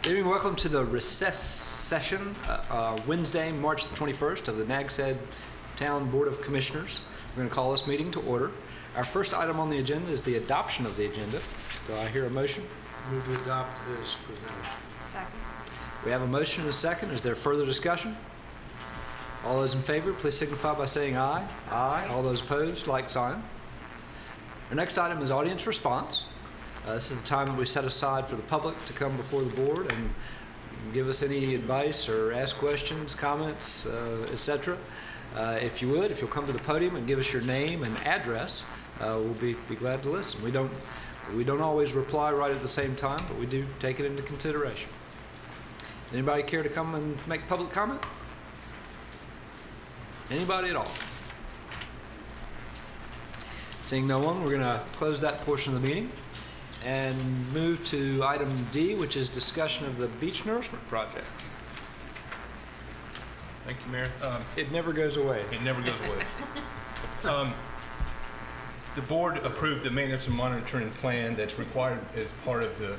Good evening, welcome to the recess session, Wednesday, March the 21st of the Nags Head Town Board of Commissioners. We're going to call this meeting to order. Our first item on the agenda is the adoption of the agenda. Do I hear a motion? Move to adopt as presented. Second. We have a motion and a second. Is there further discussion? All those in favor, please signify by saying aye. Aye. All those opposed, like sign. Our next item is audience response. This is the time that we set aside for the public to come before the board and give us any advice or ask questions, comments, etc. If you would, if you'll come to the podium and give us your name and address, we'll be glad to listen. We don't always reply right at the same time, but we do take it into consideration. Anybody care to come and make public comment? Anybody at all? Seeing no one, we're going to close that portion of the meeting and move to item D, which is discussion of the beach nourishment project. Thank you, Mayor. It never goes away. It never goes away. The board approved the maintenance and monitoring plan that's required as part of the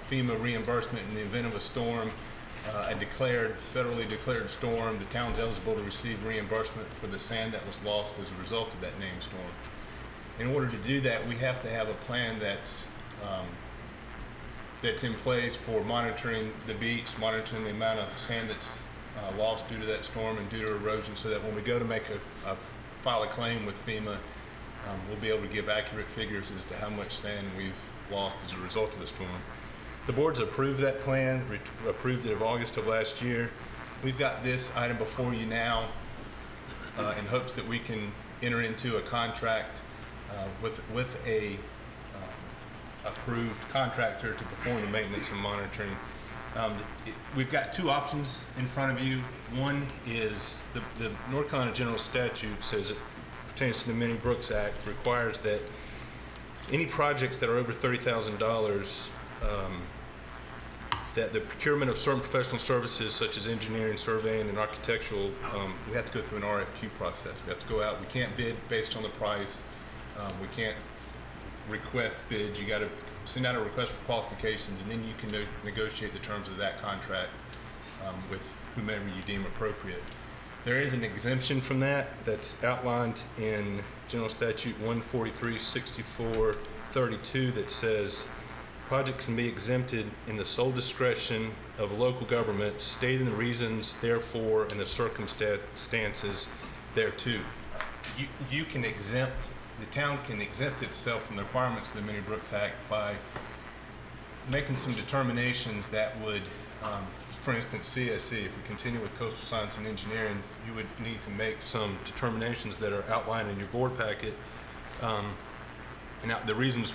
FEMA reimbursement in the event of a storm, a federally declared storm. The town's eligible to receive reimbursement for the sand that was lost as a result of that named storm. In order to do that, we have to have a plan that's in place for monitoring the beach, monitoring the amount of sand that's lost due to that storm and due to erosion, so that when we go to file a claim with FEMA, we'll be able to give accurate figures as to how much sand we've lost as a result of the storm. The board's approved that plan, approved it in August of last year. We've got this item before you now in hopes that we can enter into a contract with a approved contractor to perform the maintenance and monitoring. We've got two options in front of you. One is the North Carolina General Statute says it pertains to the Many Brooks Act, requires that any projects that are over $30,000, that the procurement of certain professional services such as engineering, surveying, and architectural, we have to go through an RFQ process. We have to go out. We can't bid based on the price. We can't request bids. You got to send out a request for qualifications, and then you can negotiate the terms of that contract with whomever you deem appropriate. There is an exemption from that that's outlined in General Statute 143-64-32 that says projects can be exempted in the sole discretion of a local government, stating the reasons therefore and the circumstances thereto. You can exempt. The town can exempt itself from the requirements of the Many Brooks Act by making some determinations that would, for instance, CSC, if we continue with coastal science and engineering, you would need to make some determinations that are outlined in your board packet. And the reasons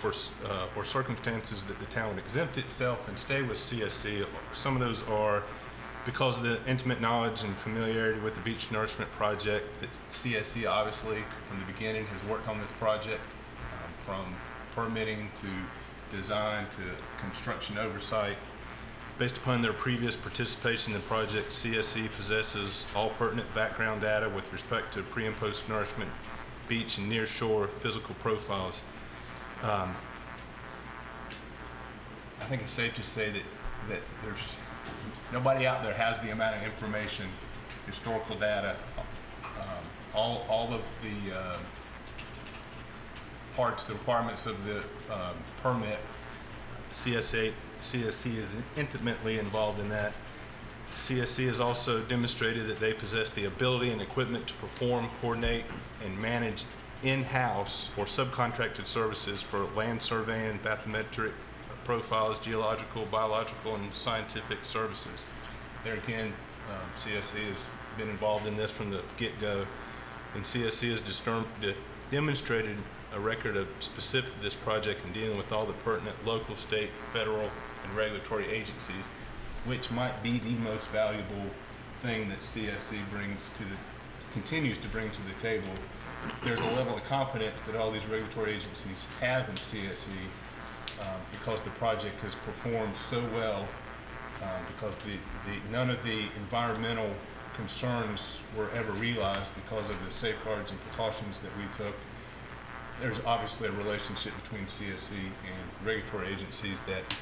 or circumstances that the town would exempt itself and stay with CSC, some of those are because of the intimate knowledge and familiarity with the beach nourishment project. That CSC obviously from the beginning has worked on this project, from permitting to design to construction oversight. Based upon their previous participation in the project, CSC possesses all pertinent background data with respect to pre and post nourishment, beach and near shore physical profiles. I think it's safe to say that there's nobody out there has the amount of information, historical data, all of the parts, the requirements of the permit. CSC is intimately involved in that. CSC has also demonstrated that they possess the ability and equipment to perform, coordinate, and manage in-house or subcontracted services for land surveying, bathymetric profiles, geological, biological, and scientific services. There again, CSC has been involved in this from the get-go, and CSC has demonstrated a record of specific to this project in dealing with all the pertinent local, state, federal, and regulatory agencies, which might be the most valuable thing that CSC continues to bring to the table. There's a level of confidence that all these regulatory agencies have in CSC because the project has performed so well, because none of the environmental concerns were ever realized because of the safeguards and precautions that we took. There's obviously a relationship between CSC and regulatory agencies that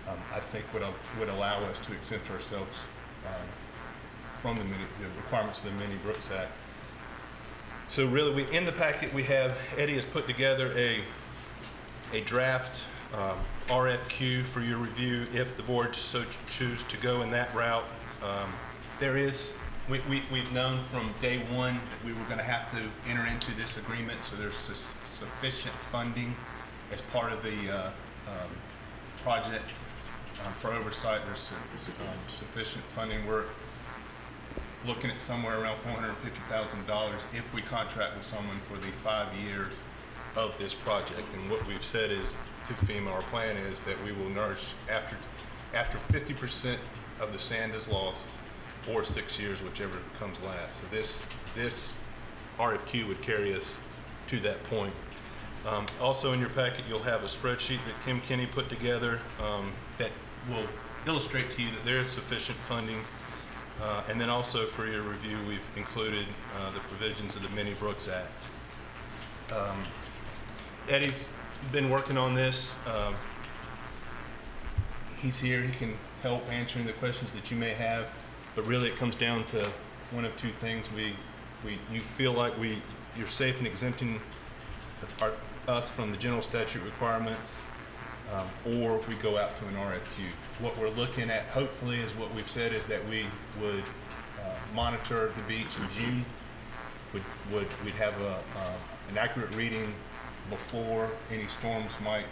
I think would allow us to exempt ourselves from the requirements of the Mini Brooks Act. So really, in the packet we have, Eddie has put together a draft RFQ for your review if the board so choose to go in that route. We've known from day one that we were going to have to enter into this agreement, so there's sufficient funding as part of the project for oversight. There's sufficient funding. We're looking at somewhere around $450,000 if we contract with someone for the 5 years of this project. And what we've said is to FEMA, our plan is that we will nourish after 50% of the sand is lost, or 6 years, whichever comes last. So this RFQ would carry us to that point. Also in your packet, you'll have a spreadsheet that Kim Kinney put together that will illustrate to you that there is sufficient funding. And then also for your review, we've included the provisions of the Mini Brooks Act. Eddie's been working on this. He's here. He can help answering the questions that you may have. But really, it comes down to one of two things. You feel like you're safe in exempting us from the general statute requirements, or we go out to an RFQ. What we're looking at, hopefully, is what we've said is that we would monitor the beach in June. We'd have an accurate reading before any storms might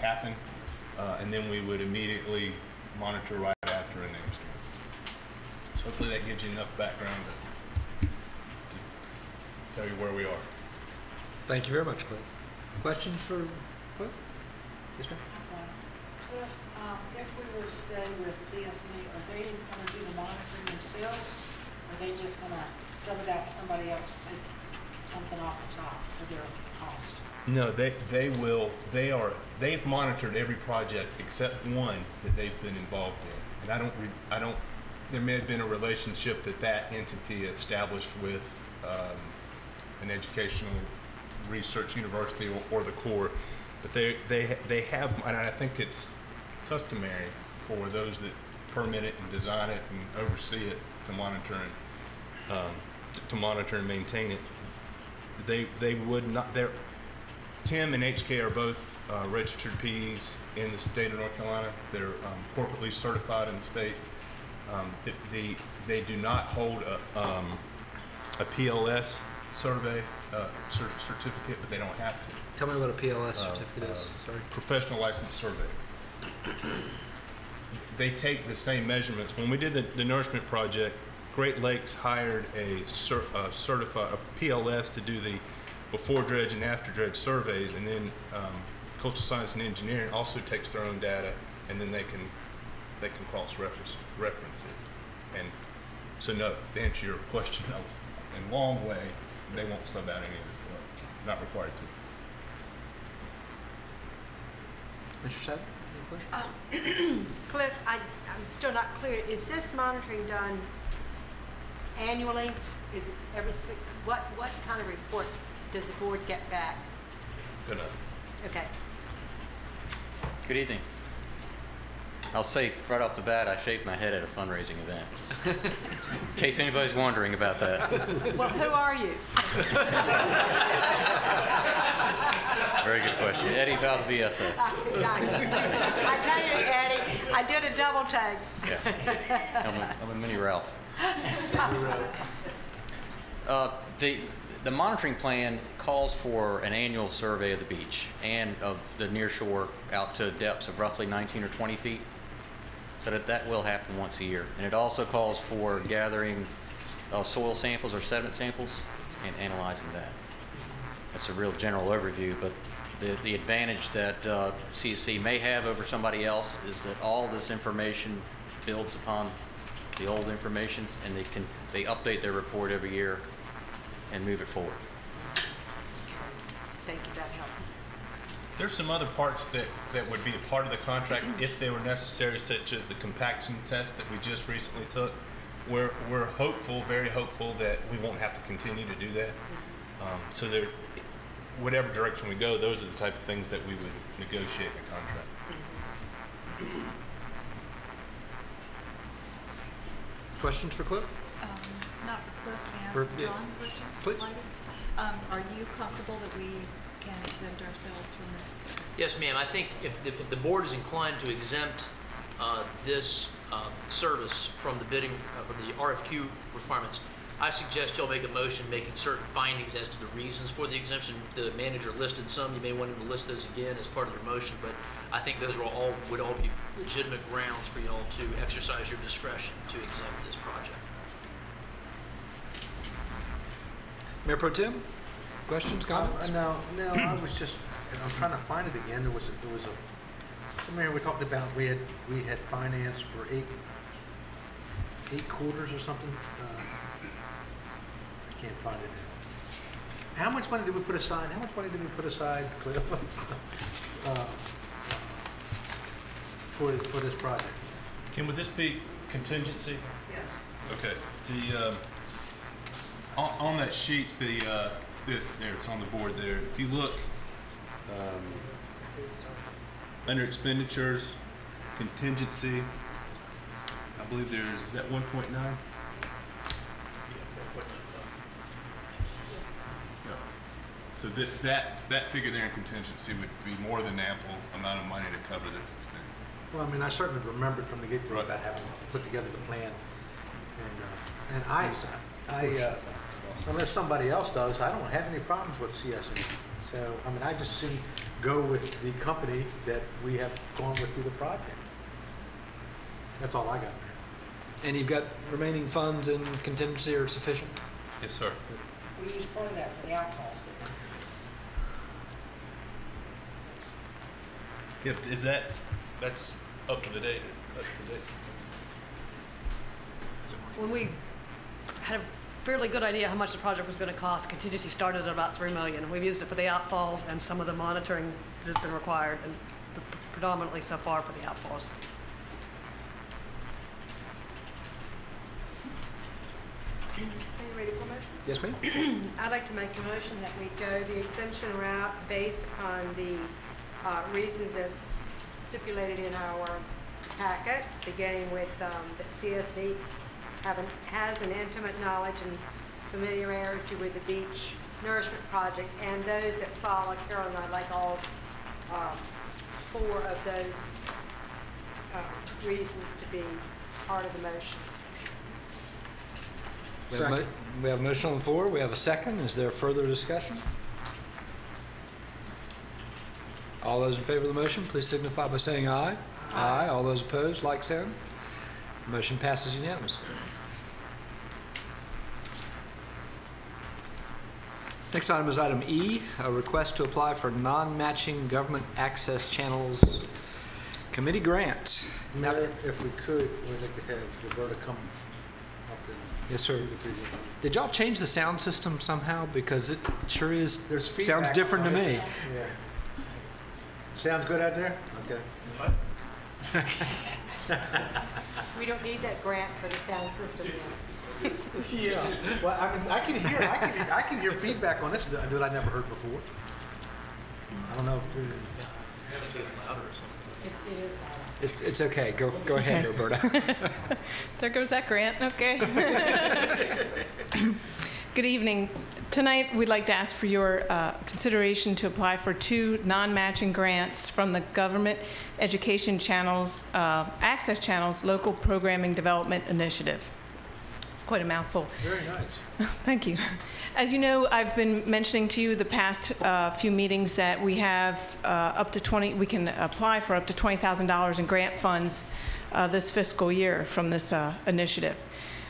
happen, and then we would immediately monitor right after a name storm. So hopefully that gives you enough background to tell you where we are. Thank you very much, Cliff. Questions for Cliff? Yes, ma'am. Cliff, if we were to stay with CSME, are they going to do the monitoring themselves? Or are they just going to sub it out to somebody else to take something off the top for their cost? No, they will. They've monitored every project except one that they've been involved in, and I don't. There may have been a relationship that entity established with an educational research university or the Corps, but they have, and I think it's customary for those that permit it and design it and oversee it to monitor and maintain it. They would not. Tim and HK are both registered PEs in the state of North Carolina. They're corporately certified in the state. They do not hold a PLS survey certificate, but they don't have to. Tell me what a PLS certificate is. Sorry. Professional license survey. They take the same measurements. When we did the nourishment project, Great Lakes hired a PLS to do the before dredge and after dredge surveys, and then Coastal Science and Engineering also takes their own data, and then they can cross-reference it. And so no, to answer your question in a long way, they won't sub out any of this work. Not required to. Mr. Sapp, any question? Cliff, I'm still not clear. Is this monitoring done annually? Is it every six? What kind of report does the board get back? Good enough. Okay. Good evening. I'll say right off the bat, I shaved my head at a fundraising event, in case anybody's wondering about that. Well, who are you? That's a very good question. Eddie Valdivieso. I tell you, Eddie, I did a double tag. Yeah. I'm a mini Ralph. The monitoring plan calls for an annual survey of the beach and of the near shore out to depths of roughly 19 or 20 feet. So that will happen once a year. And it also calls for gathering soil samples or sediment samples and analyzing that. That's a real general overview, but the advantage that CSC may have over somebody else is that all this information builds upon the old information, and they update their report every year and move it forward. Thank you, that helps. There's some other parts that would be a part of the contract if they were necessary, such as the compaction test that we just recently took. We're hopeful, very hopeful, that we won't have to continue to do that. So whatever direction we go, those are the type of things that we would negotiate in a contract. Questions for Cliff? Not for Cliff, may I For- ask John questions? Please. Are you comfortable that we can exempt ourselves from this? Yes, ma'am. I think if the board is inclined to exempt this service from the bidding, from the RFQ requirements, I suggest y'all make a motion making certain findings as to the reasons for the exemption. The manager listed some. You may want him to list those again as part of your motion, but I think those would all be legitimate grounds for y'all to exercise your discretion to exempt this project. Mayor Pro Tem, questions, comments? No, I was just, and I'm trying to find it again. There was somewhere we talked about, we had financed for eight quarters or something. I can't find it now. How much money did we put aside? Cliff, for this project? Kim, would this be contingency? Yes. Okay. The on that sheet, it's on the board there. If you look under expenditures, contingency, I believe is that 1.9? Yeah. So that figure there in contingency would be more than ample amount of money to cover this expense. Well, I mean, I certainly remembered from the get-go Right. about having put together the plan, and I unless somebody else does, I don't have any problems with CSE. So, I mean, I just soon go with the company that we have gone with through the project. That's all I got. And you've got remaining funds in contingency are sufficient? Yes, sir. We used part of that for the outfalls, didn't we? Yep. That's up to date? When we had a fairly good idea how much the project was going to cost, contingency started at about $3 million. We've used it for the outfalls and some of the monitoring that has been required, and predominantly so far for the outfalls. Are you ready for a motion? Yes, ma'am? I'd like to make a motion that we go the exemption route based on the reasons as stipulated in our packet, beginning with that CSD has an intimate knowledge and familiarity with the beach nourishment project, and those that follow. Carol and I'd like all 4 of those reasons to be part of the motion. We have a motion on the floor. We have a second. Is there further discussion? All those in favor of the motion, please signify by saying aye. Aye. All those opposed, like sign. Motion passes unanimously. Next item is item E, a request to apply for non-matching government access channels committee grant. Now, Mayor, if we could, we'd like to have Roberta come up and yes, sir. do the presentation. Did y'all change the sound system somehow? Because it sure is, There's feedback sounds different to on me. it. Yeah. Sounds good out there? Okay. We don't need that grant for the sound system yet. Yeah. Well, I mean, I can hear feedback on this that I never heard before. I don't know. It's louder or something. It is. It's okay. Go ahead, Roberta. There goes that grant, okay. Good evening. Tonight, we'd like to ask for your consideration to apply for 2 non-matching grants from the Government Education Channels, Access Channels Local Programming Development Initiative. It's quite a mouthful. Very nice. Thank you. As you know, I've been mentioning to you the past few meetings that we have we can apply for up to $20,000 in grant funds this fiscal year from this initiative.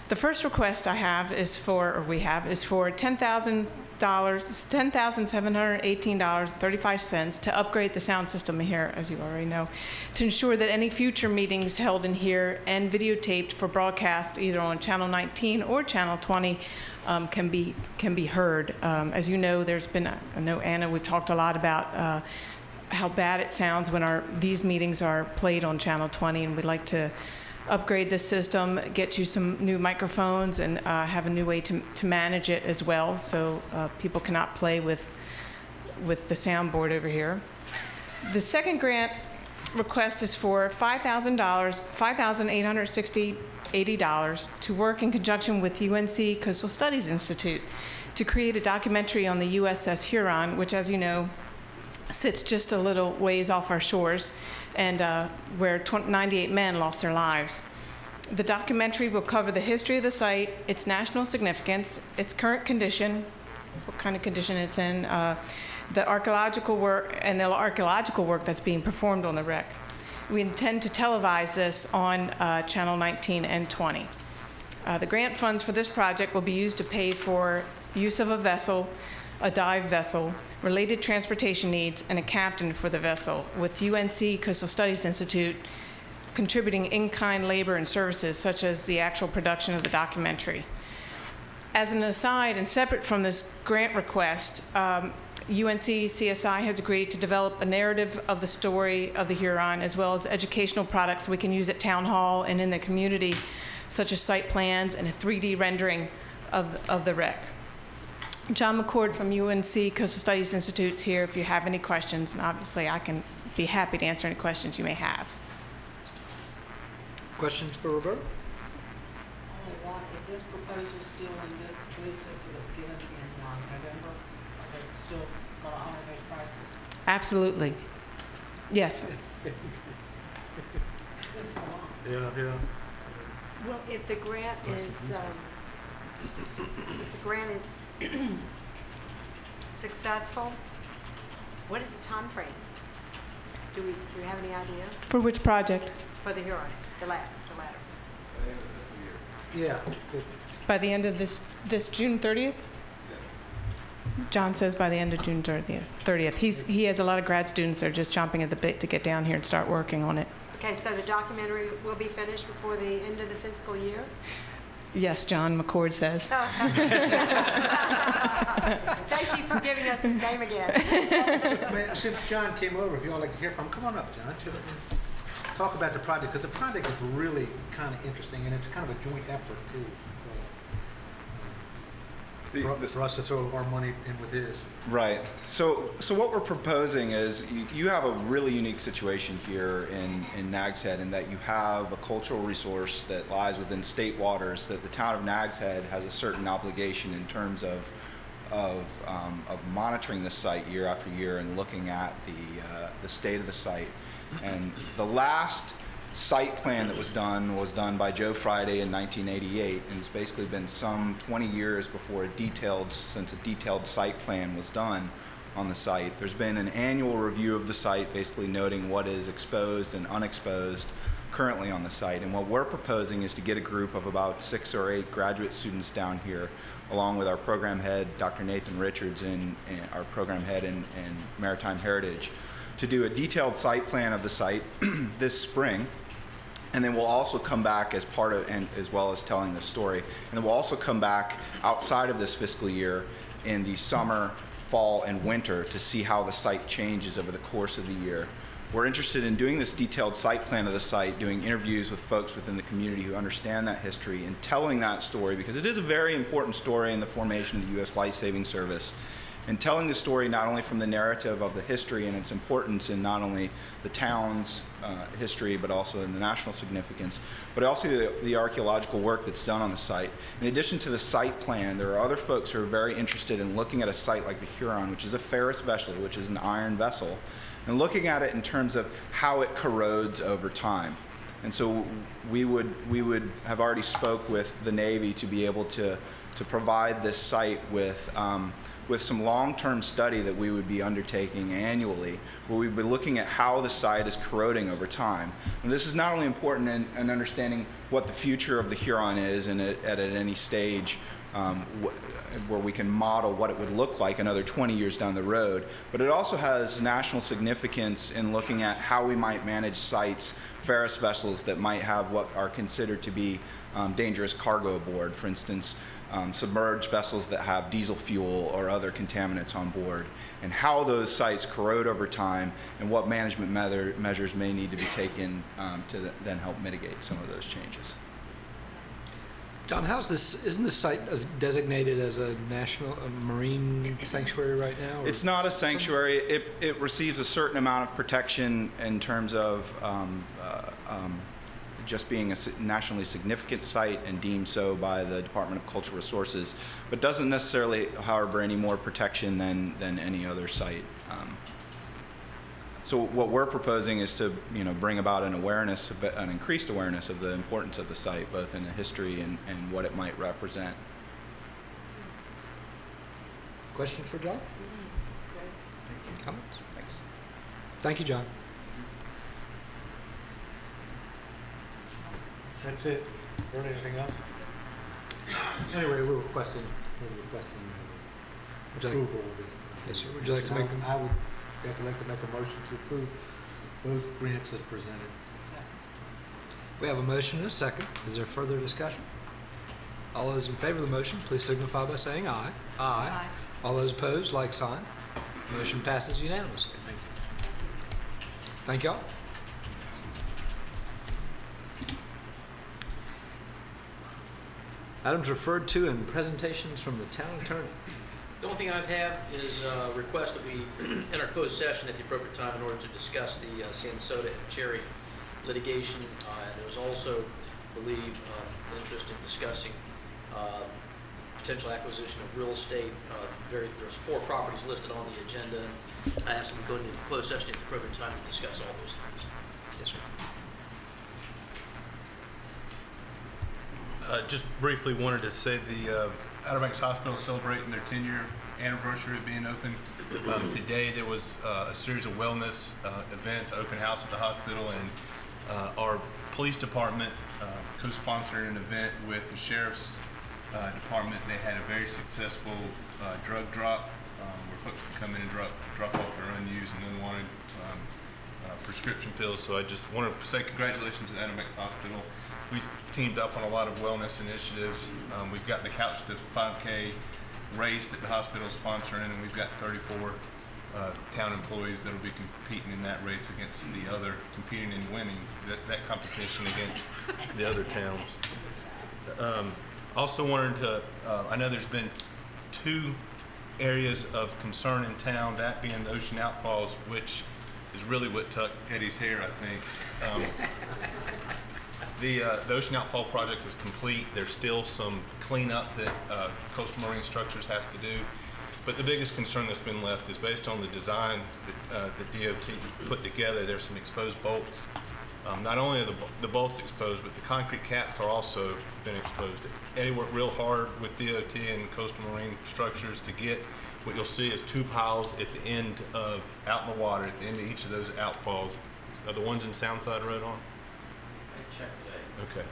The first request I have is for $10,718.35 to upgrade the sound system here, as you already know, to ensure that any future meetings held in here and videotaped for broadcast either on Channel 19 or Channel 20 can be heard. As you know, there's been, I know Anna, we've talked a lot about how bad it sounds when these meetings are played on Channel 20, and we'd like to upgrade the system, get you some new microphones, and have a new way to manage it as well, so people cannot play with the soundboard over here. The second grant request is for $5,880 to work in conjunction with UNC Coastal Studies Institute to create a documentary on the USS Huron, which, as you know, sits just a little ways off our shores, and where 98 men lost their lives. The documentary will cover the history of the site, its national significance, its current condition, what kind of condition it's in, the archaeological work, and the archaeological work that's being performed on the wreck. We intend to televise this on Channel 19 and 20. The grant funds for this project will be used to pay for use of a vessel, a dive vessel, related transportation needs, and a captain for the vessel, with UNC Coastal Studies Institute contributing in-kind labor and services, such as the actual production of the documentary. As an aside, and separate from this grant request, UNC CSI has agreed to develop a narrative of the story of the Huron, as well as educational products we can use at Town Hall and in the community, such as site plans and a 3D rendering of the wreck. John McCord from UNC Coastal Studies Institute is here if you have any questions, and obviously I can be happy to answer any questions you may have. Questions for Roberta? Only one, is this proposal still in good since it was given in November? Are they still going to honor those prices? Absolutely. Yes. Yeah. Well, if the grant is successful, what is the time frame? Do we have any idea For which project? for the Huron, the ladder? Yeah. By the end of this June 30th? John says by the end of June 30th. He has a lot of grad students that are just chomping at the bit to get down here and start working on it. Okay, so the documentary will be finished before the end of the fiscal year? Yes, John McCord says. Thank you for giving us his name again. Since John came over, if you all like to hear from him, come on up, John. Talk about the project, because the project is really kind of interesting, and it's kind of a joint effort, too. For us to throw our money in with his. Right. So what we're proposing is you have a really unique situation here in Nags Head, in that you have a cultural resource that lies within state waters that the town of Nags Head has a certain obligation in terms of monitoring the site year after year and looking at the state of the site. And the last site plan that was done by Joe Friday in 1988, and it's basically been some 20 years since a detailed site plan was done on the site. There's been an annual review of the site, basically noting what is exposed and unexposed currently on the site. And what we're proposing is to get a group of about 6 or 8 graduate students down here, along with our program head, Dr. Nathan Richards, and our program head in Maritime Heritage, to do a detailed site plan of the site this spring. And then we'll also come back as part of, and as well as telling the story. And then we'll also come back outside of this fiscal year in the summer, fall, and winter to see how the site changes over the course of the year. We're interested in doing this detailed site plan of the site, doing interviews with folks within the community who understand that history, and telling that story, because it is a very important story in the formation of the U.S. Life-Saving Service. And telling the story not only from the narrative of the history and its importance in not only the town's history, but also in the national significance, but also the archaeological work that's done on the site. In addition to the site plan, there are other folks who are very interested in looking at a site like the Huron, which is a ferrous vessel, which is an iron vessel, and looking at it in terms of how it corrodes over time. And so we would have already spoke with the Navy to be able to provide this site with some long-term study that we would be undertaking annually, where we'd be looking at how the site is corroding over time. And this is not only important in understanding what the future of the Huron is and at any stage where we can model what it would look like another 20 years down the road, but it also has national significance in looking at how we might manage sites, ferrous vessels that might have what are considered to be dangerous cargo aboard. For instance, submerged vessels that have diesel fuel or other contaminants on board, and how those sites corrode over time, and what management measures may need to be taken to then help mitigate some of those changes. Don, how's this, isn't this site designated as a national marine sanctuary right now? Or? It's not a sanctuary. It receives a certain amount of protection in terms of just being a nationally significant site and deemed so by the Department of Cultural Resources, but doesn't necessarily harbor any more protection than any other site. So what we're proposing is to, bring about an awareness, an increased awareness of the importance of the site, both in the history and what it might represent. Questions for John? Comments? Thanks. Thank you, John. That's it. There anything else? Anyway, we're requesting Would you like- approval of it. Yes, sir. Would you like to make I would definitely like to make a motion to approve those grants as presented. We have a motion and a second. Is there further discussion? All those in favor of the motion, please signify by saying aye. Aye. All those opposed, like sign. Motion passes unanimously. Thank you. Thank y'all. Items referred to in presentations from the town attorney. The only thing I have is a request that we enter closed session at the appropriate time in order to discuss the Sansota and Cherry litigation. And there was also, I believe, interest in discussing potential acquisition of real estate. There's 4 properties listed on the agenda. I asked them to go into closed session at the appropriate time to discuss all those things. Yes, sir. Just briefly wanted to say the Outer Banks Hospital is celebrating their 10-year anniversary of being open. Today there was a series of wellness events, open house at the hospital, and our police department co-sponsored an event with the sheriff's department. They had a very successful drug drop where folks could come in and drop off their unused and unwanted prescription pills. So I just want to say congratulations to the Outer Banks Hospital. We've teamed up on a lot of wellness initiatives. We've got the Couch to 5K race that the hospital is sponsoring, and we've got 34 town employees that will be competing in that race against the other, competing and winning that competition against the other towns. Also wanted to, I know there's been 2 areas of concern in town, that being the Ocean Outfalls, which is really what tucked Eddie's hair, I think. The Ocean Outfall project is complete. There's still some cleanup that Coastal Marine Structures has to do. But the biggest concern that's been left is based on the design that the DOT put together. There's some exposed bolts. Not only are the bolts exposed, but the concrete caps are also been exposed. Eddie worked real hard with DOT and Coastal Marine Structures to get what you'll see is 2 piles at the end of, out in the water, at the end of each of those outfalls. Are the ones in Soundside Road on? Okay.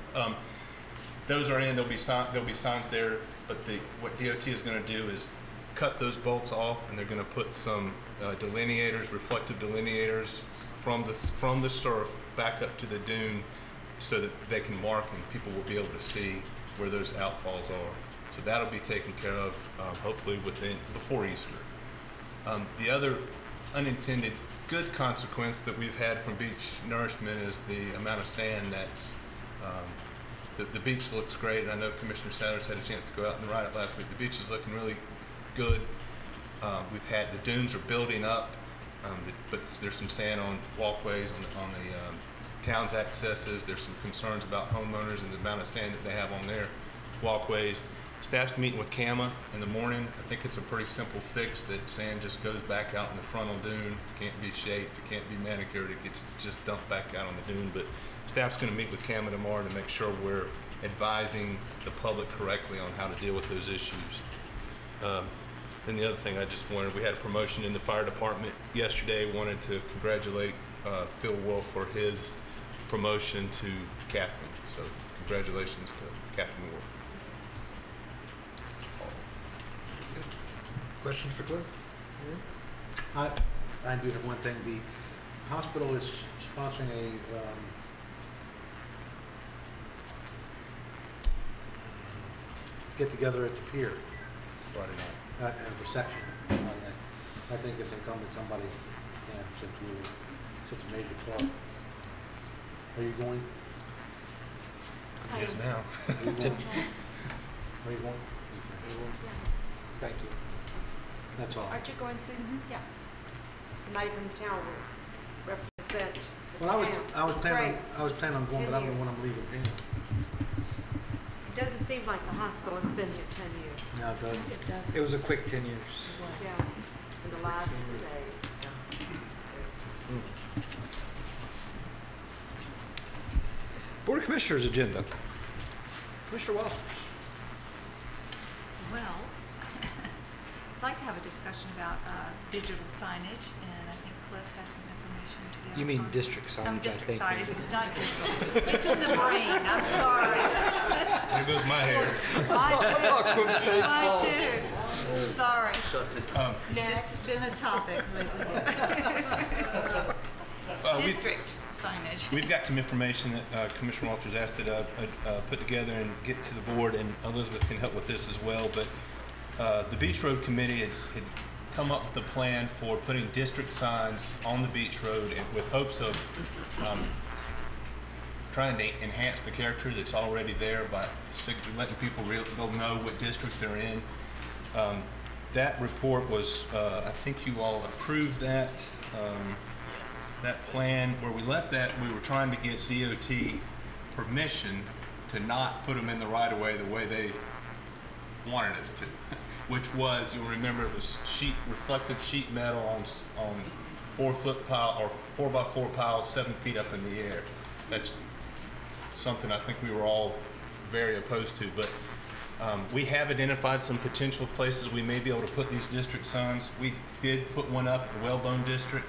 Those are in. There'll be signs there. But what DOT is going to do is cut those bolts off, and they're going to put some delineators, reflective delineators, from the surf back up to the dune, so that they can mark and people will be able to see where those outfalls are. So that'll be taken care of hopefully before Easter. The other unintended good consequence that we've had from beach nourishment is the amount of sand that's the beach looks great. And I know Commissioner Sanders had a chance to go out and ride it last week. The beach is looking really good. We've had the dunes are building up, but there's some sand on walkways, on the town's accesses. There's some concerns about homeowners and the amount of sand that they have on their walkways. Staff's meeting with CAMA in the morning. I think it's a pretty simple fix that sand just goes back out in the frontal dune. It can't be shaped, it can't be manicured, it gets just dumped back out on the dune. But staff's going to meet with CAMA tomorrow to make sure we're advising the public correctly on how to deal with those issues. Then the other thing I just wanted, we had a promotion in the fire department yesterday. Wanted to congratulate Phil Wolf for his promotion to captain. So congratulations to Captain Wolf. Questions for Cliff? I do have one thing. The hospital is sponsoring a get together at the pier. Friday night. A reception. I think it's incumbent somebody can, since we're such a major club. Are you going? Yes, now. Are you going? Are you going? Thank you. That's all. Aren't you going to? Yeah. Somebody from the town will represent the Well, town. I was It's planning, great. I was planning on going, but I don't know when 10 I'm leaving town. It doesn't seem like the hospital has been here 10 years. No, it doesn't. It doesn't. It was a quick 10 years. Yeah, and the lives it saved. It's good. Board of Commissioners agenda. Commissioner Walters. Well, I'd like to have a discussion about digital signage, and I think Cliff has some information to give us You mean on- district signage, I district think. signage, not digital. It's in the brain, I'm sorry. There goes my hair. Mine too. Sorry. Um, It's just been a topic lately. we- District signage. We've got some information that Commissioner Walters asked that I put together and get to the board, and Elizabeth can help with this as well. But the Beach Road Committee had come up with a plan for putting district signs on the beach road with hopes of trying to enhance the character that's already there by letting people they'll know what district they're in. That report was, I think you all approved that. That plan, where we left that, we were trying to get DOT permission to not put them in the right of way the way they wanted us to, which was, you'll remember, it was reflective sheet metal on 4-foot pile or 4x4 piles 7 feet up in the air. That's something I think we were all very opposed to, but we have identified some potential places we may be able to put these district signs. We did put one up at the Wellbone District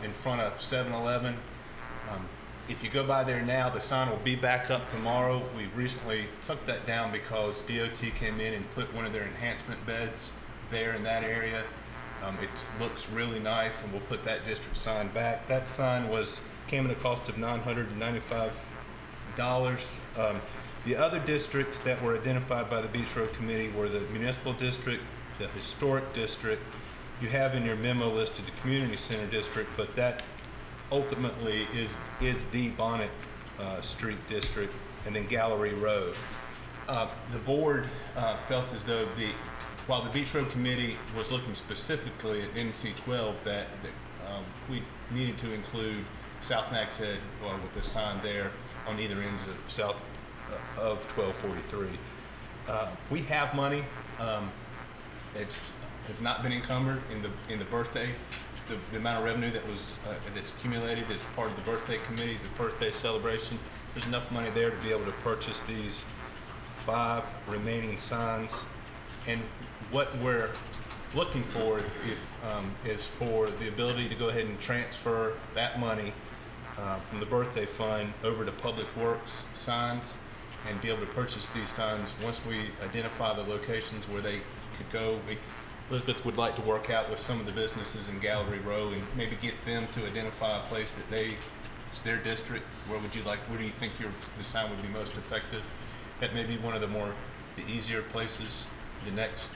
in front of 7-Eleven. If you go by there now, the sign will be back up tomorrow. We recently took that down because DOT came in and put one of their enhancement beds there in that area. It looks really nice, and we'll put that district sign back. That sign came at a cost of $995. The other districts that were identified by the Beach Road Committee were the Municipal District, the Historic District. You have in your memo listed the Community Center District, but that ultimately is the Bonnet Street District, and then Gallery Road. The board felt as though while the Beach Road Committee was looking specifically at NC 12, that we needed to include South Nags Head with the sign there on either ends of 1243. We have money. It has not been encumbered in the birthday. The amount of revenue that's accumulated as part of the birthday committee, the birthday celebration. There's enough money there to be able to purchase these 5 remaining signs. And what we're looking for is for the ability to go ahead and transfer that money from the birthday fund over to Public Works signs, and be able to purchase these signs once we identify the locations where they could go. Elizabeth would like to work out with some of the businesses in Gallery Row and maybe get them to identify a place that it's their district. Where do you think the sign would be most effective? That may be one of the easier places. The next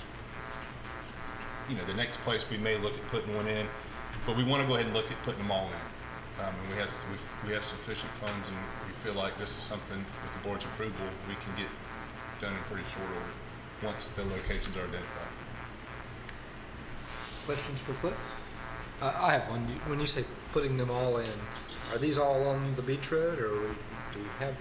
place we may look at putting one in, but we want to go ahead and look at putting them all in. And we have sufficient funds, and we feel like this is something with the board's approval we can get done in pretty short order once the locations are identified. Questions for Cliff? I have one. When you say putting them all in, are these all on the beach road, or do we have?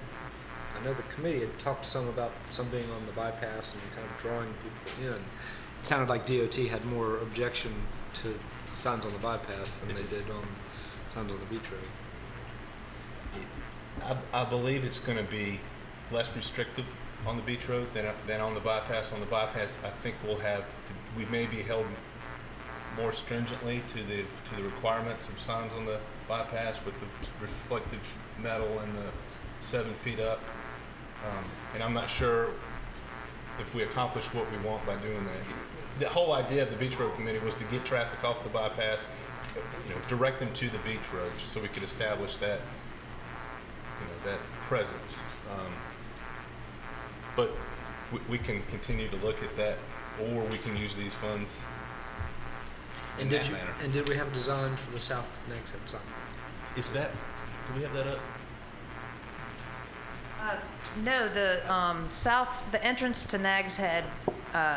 I know the committee had talked some about some being on the bypass and kind of drawing people in. It sounded like DOT had more objection to signs on the bypass than they did on signs on the beach road. I believe it's going to be less restrictive on the beach road than on the bypass. On the bypass, I think we may be held more stringently to the requirements of signs on the bypass with the reflective metal and the 7 feet up. And I'm not sure if we accomplish what we want by doing that. The whole idea of the Beach Road Committee was to get traffic off the bypass, direct them to the beach road, so we could establish that, that presence. But we can continue to look at that, or we can use these funds in that manner. And did we have a design for the South Nags Head sign? Do we have that up? No, the the entrance to Nags Head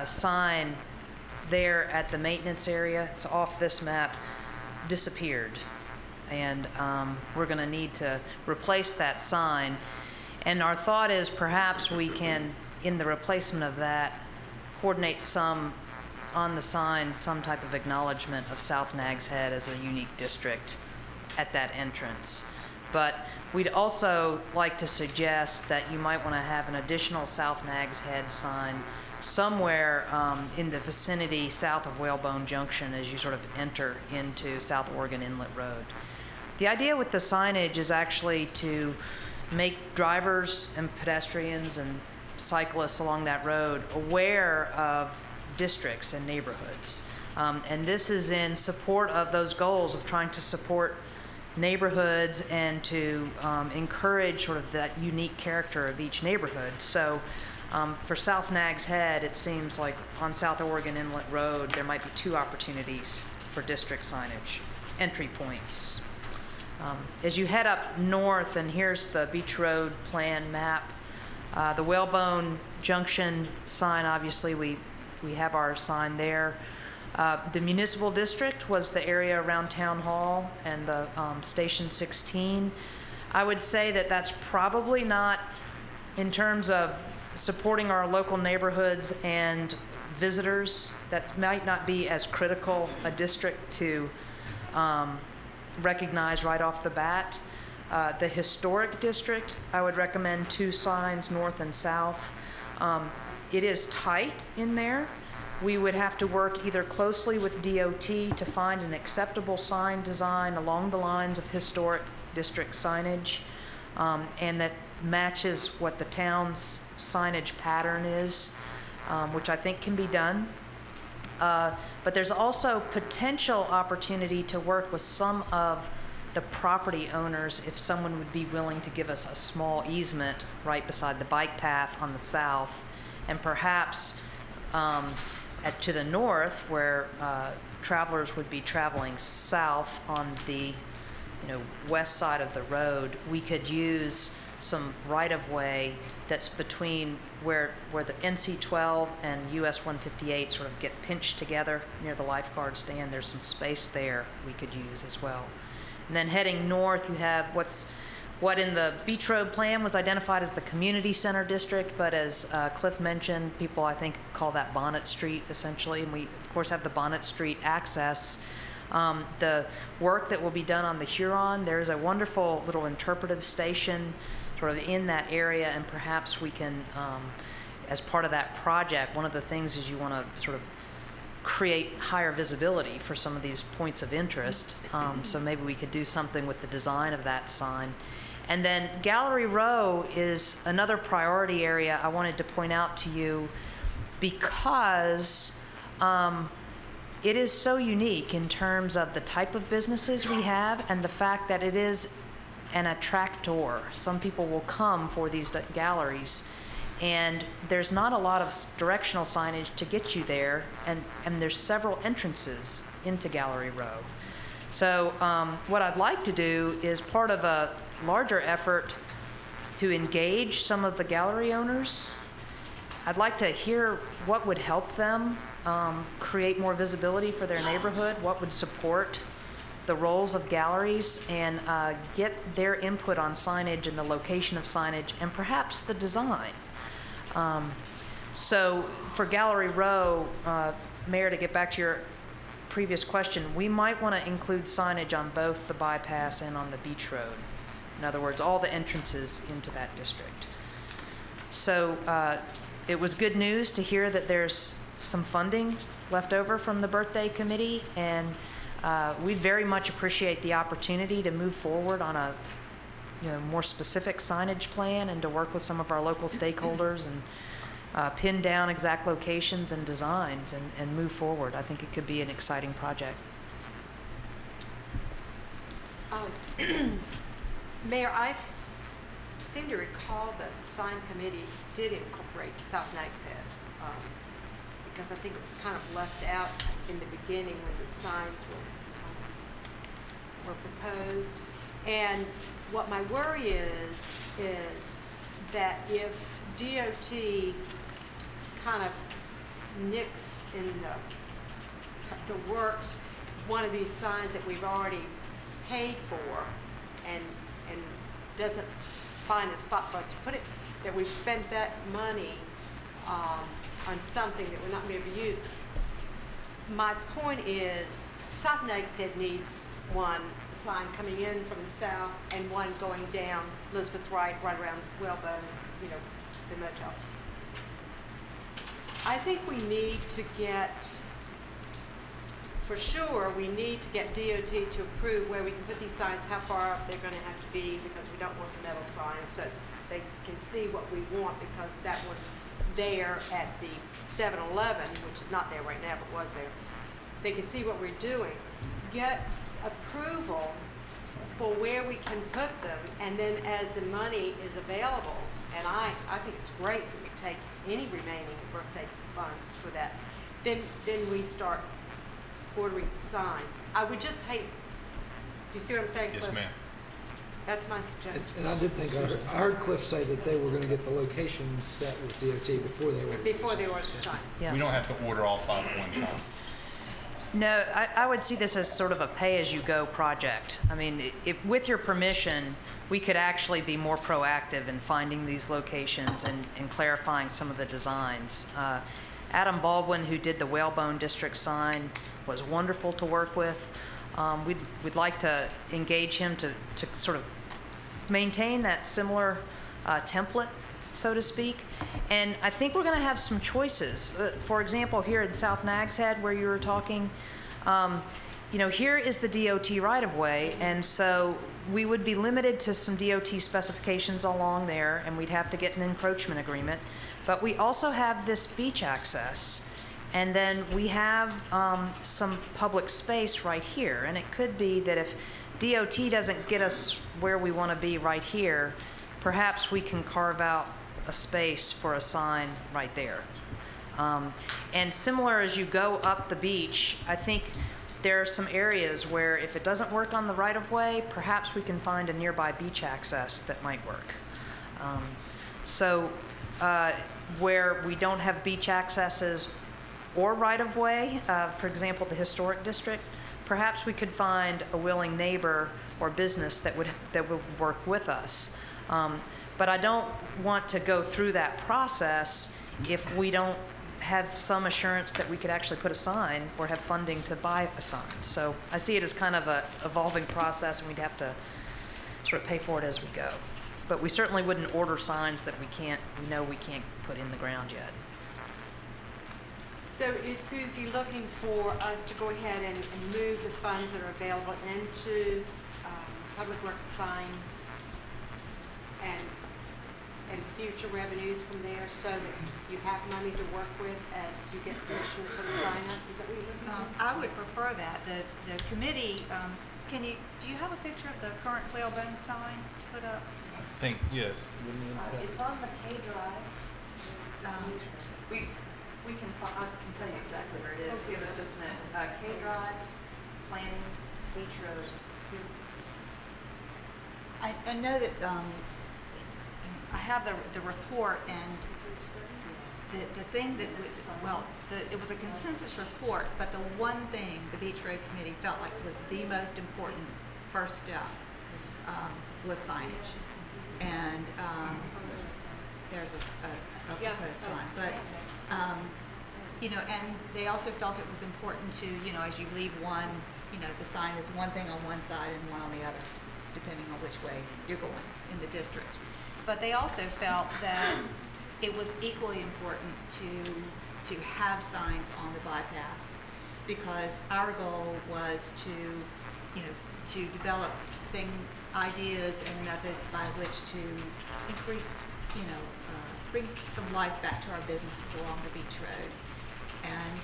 sign there at the maintenance area, it's off this map, disappeared. And we're going to need to replace that sign. And our thought is perhaps we can, in the replacement of that, coordinate some on the sign, some type of acknowledgement of South Nags Head as a unique district at that entrance. But we'd also like to suggest that you might want to have an additional South Nags Head sign somewhere in the vicinity south of Whalebone Junction as you sort of enter into South Oregon Inlet Road. The idea with the signage is actually to make drivers and pedestrians and cyclists along that road aware of districts and neighborhoods. And this is in support of those goals of trying to support neighborhoods and to encourage sort of that unique character of each neighborhood. So for South Nags Head, it seems like on South Oregon Inlet Road, there might be 2 opportunities for district signage, entry points. As you head up north, and here's the Beach Road plan map, the Whalebone Junction sign, obviously we have our sign there. The municipal district was the area around Town Hall and the Station 16. I would say that that's probably not, in terms of supporting our local neighborhoods and visitors, that might not be as critical a district to recognize right off the bat. The historic district, I would recommend 2 signs, north and south. It is tight in there. We would have to work either closely with DOT to find an acceptable sign design along the lines of historic district signage, and that matches what the town's signage pattern is, which I think can be done. But there's also potential opportunity to work with some of the property owners if someone would be willing to give us a small easement right beside the bike path on the south, and perhaps to the north where travelers would be traveling south on the west side of the road, we could use some right-of-way that's between where the NC-12 and US 158 sort of get pinched together near the lifeguard stand. There's some space there we could use as well. And then heading north, you have what in the Beach Road plan was identified as the community center district, but as Cliff mentioned, people I think call that Bonnet Street essentially, and we of course have the Bonnet Street access. The work that will be done on the Huron, there's a wonderful little interpretive station sort of in that area, and perhaps we can, as part of that project, one of the things is you want to sort of create higher visibility for some of these points of interest. So maybe we could do something with the design of that sign. And then Gallery Row is another priority area I wanted to point out to you because it is so unique in terms of the type of businesses we have and the fact that it is an attractor. Some people will come for these galleries, and there's not a lot of directional signage to get you there, and there's several entrances into Gallery Row. So what I'd like to do is part of a larger effort to engage some of the gallery owners. I'd like to hear what would help them create more visibility for their neighborhood, what would support the roles of galleries, and get their input on signage and the location of signage and perhaps the design. So for Gallery Row, Mayor, to get back to your previous question, we might want to include signage on both the bypass and on the Beach Road. In other words, all the entrances into that district. So it was good news to hear that there's some funding left over from the birthday committee, and we very much appreciate the opportunity to move forward on a more specific signage plan and to work with some of our local stakeholders and pin down exact locations and designs and move forward. I think it could be an exciting project. Mayor, I seem to recall the sign committee did incorporate South Nags Head, because I think it was kind of left out in the beginning when the signs were proposed. And what my worry is that if DOT kind of nicks in the works one of these signs that we've already paid for and doesn't find a spot for us to put it, that we've spent that money on something that we're not going to be used. My point is, South Nags Head needs one sign coming in from the south and one going down Elizabeth Wright, right around Whalebone, you know, the motel. I think we need to get, for sure, we need to get DOT to approve where we can put these signs, how far up they're going to have to be, because we don't want the metal signs, so they can see what we want, because that one there at the 7-Eleven, which is not there right now, but was there, they can see what we're doing. Get approval for where we can put them, and then as the money is available, and I think it's great that we take any remaining birthday funds for that, then we start ordering signs. I would just hate, do you see what I'm saying, Yes, Cliff? ma'am. That's my suggestion. And I did think, I heard Cliff say that they were going to get the locations set with DOT before they ordered. Before they order the signs. Yeah. We don't have to order all 5 at one time. No, I would see this as sort of a pay-as-you-go project. I mean, with your permission, we could actually be more proactive in finding these locations and clarifying some of the designs. Adam Baldwin, who did the Whalebone District sign, was wonderful to work with. We'd like to engage him to sort of maintain that similar template, so to speak. And I think we're going to have some choices. For example, here in South Nags Head, where you were talking, you know, here is the DOT right-of-way, and so we would be limited to some DOT specifications along there, and we'd have to get an encroachment agreement. But we also have this beach access, and then we have some public space right here. And it could be that if DOT doesn't get us where we want to be right here, perhaps we can carve out a space for a sign right there. And similar, as you go up the beach, I think there are some areas where if it doesn't work on the right-of-way, perhaps we can find a nearby beach access that might work. Where we don't have beach accesses or right-of-way, for example, the historic district, perhaps we could find a willing neighbor or business that would work with us. But I don't want to go through that process if we don't have some assurance that we could actually put a sign or have funding to buy a sign. So I see it as kind of a evolving process, and we'd have to sort of pay for it as we go. But we certainly wouldn't order signs that we know we can't put in the ground yet. So is Susie looking for us to go ahead and move the funds that are available into Public Works sign and future revenues from there, so that you have money to work with as you get permission to put a sign up? Is that what you're looking for? I would prefer that. The committee, do you have a picture of the current Whalebone sign put up? I think, yes. It's on the K drive. We can I can tell you exactly where it is. Give us just a minute. K Drive, planning, beach road. I know that I have the report, and the thing that was, it was a consensus report, but the one thing the Beach Road Committee felt like was the most important first step was signage. And there's a proposed sign, but you know, and they also felt it was important to, you know, as you leave one, you know, the sign is one thing on one side and one on the other, depending on which way you're going in the district. But they also felt that it was equally important to have signs on the bypass, because our goal was to, you know, to develop ideas and methods by which to increase, you know, bring some life back to our businesses along the beach road. And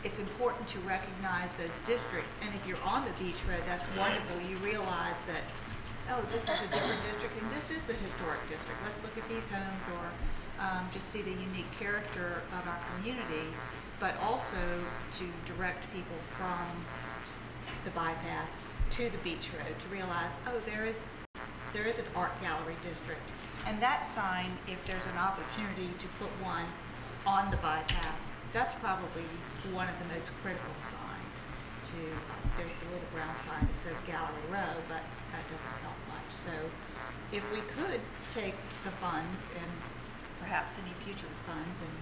it's important to recognize those districts. And if you're on the beach road, that's wonderful. You realize that, oh, this is a different district, and this is the historic district. Let's look at these homes, or just see the unique character of our community, but also to direct people from the bypass to the beach road to realize, oh, there is an art gallery district, And that sign, if there's an opportunity to put one on the bypass, that's probably one of the most critical signs to, there's the little brown sign that says Gallery Row, but that doesn't help much. So if we could take the funds and perhaps any future funds and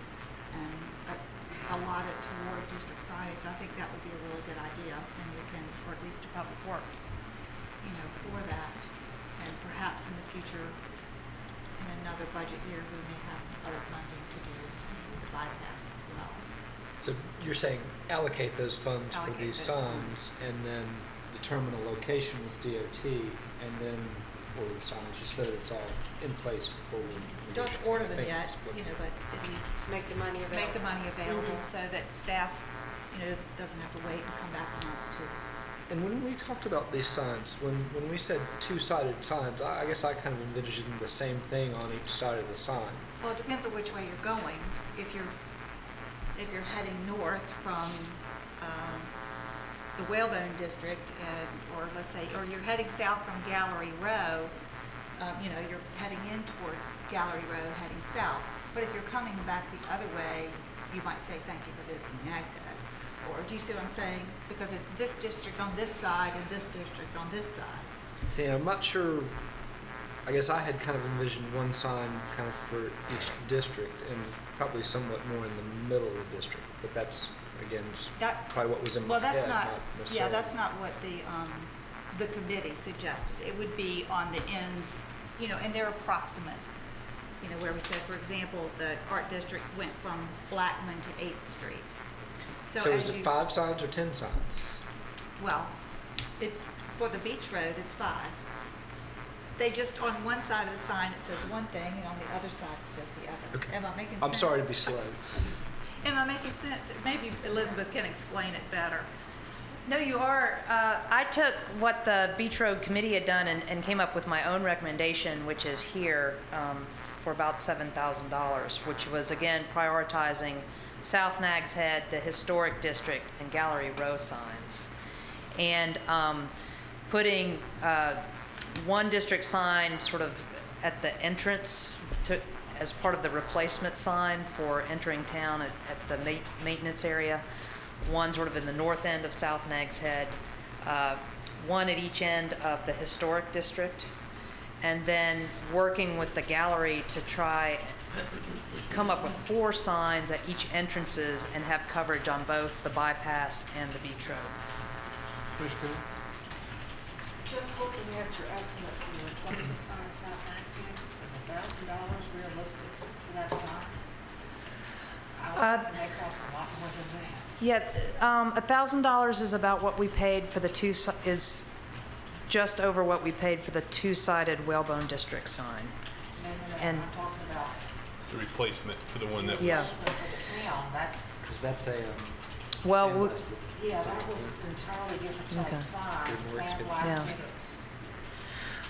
allot it toward district signage, I think that would be a really good idea. And we can, or at least to Public Works, you know, for that. And perhaps in the future, in another budget year, we may have some other funding to do the bypass as well. So you're saying allocate those funds for Allocate these those signs and then determine a location with DOT and then order signs, just so that it's all in place before we. Don't order them think yet, it's what- you know, but at least Make the money available. make the money available so that staff, you know, doesn't have to wait and come back a month to. And when we talked about these signs, when we said two-sided signs, I guess I kind of envisioned the same thing on each side of the sign. Well, it depends on which way you're going. If you're heading north from the Whalebone District, or let's say, or you're heading south from Gallery Row, you know, you're heading in toward Gallery Row, heading south. But if you're coming back the other way, you might say, thank you for visiting Nags Head. Or do you see what I'm saying? Because it's this district on this side and this district on this side. See, I'm not sure. I guess I had kind of envisioned one sign kind of for each district and probably somewhat more in the middle of the district. But that's, again, just That- probably what was in Well, my that's head. not, yeah, necessarily. that's not what the committee suggested. It would be on the ends, you know, and they're approximate. You know, where we said, for example, the art district went from Blackman to 8th Street. So as is it you- 5 signs or 10 signs? Well, for the beach road, it's 5. They just, on one side of the sign, it says one thing, and on the other side, it says the other. Okay. Am I making sense? I'm sorry to be slow. Am I making sense? Maybe Elizabeth can explain it better. No, you are. I took what the Beach Road Committee had done and came up with my own recommendation, which is here for about $7,000, which was, again, prioritizing South Nags Head, the Historic District, and Gallery Row signs. And putting one district sign sort of at the entrance as part of the replacement sign for entering town at the maintenance area, one sort of in the north end of South Nags Head, one at each end of the historic district, and then working with the gallery to try come up with 4 signs at each entrances and have coverage on both the bypass and the beach road. Just looking at your estimate for the replacement sign at South Nags Head, is $1,000 realistic for that sign? I was thinking they cost a lot more than that. Yeah, $1,000 is about what we paid for the is just over what we paid for the 2-sided Whalebone District sign. And I'm talking about The replacement for the one that Yeah. was. for the town, that's, Because that's a Well, sandblasted. yeah, that was entirely different type Okay. of sign, They're more expensive. sandblasted,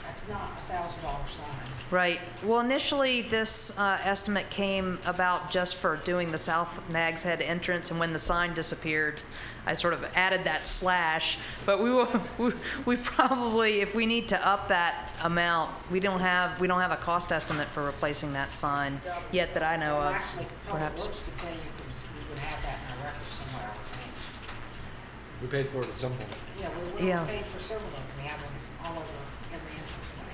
that's not $1,000 sign. right. Well, initially, this estimate came about just for doing the South Nags Head entrance, and when the sign disappeared, I sort of added that slash. But we probably, if we need to up that amount, we don't have a cost estimate for replacing that sign yet that I know Well, of. actually, Public Perhaps. Works could tell you, because we would have that in our record somewhere, I think. We paid for it at some point. Yeah, we Yeah. paid for several of them, we have them all over every entranceway.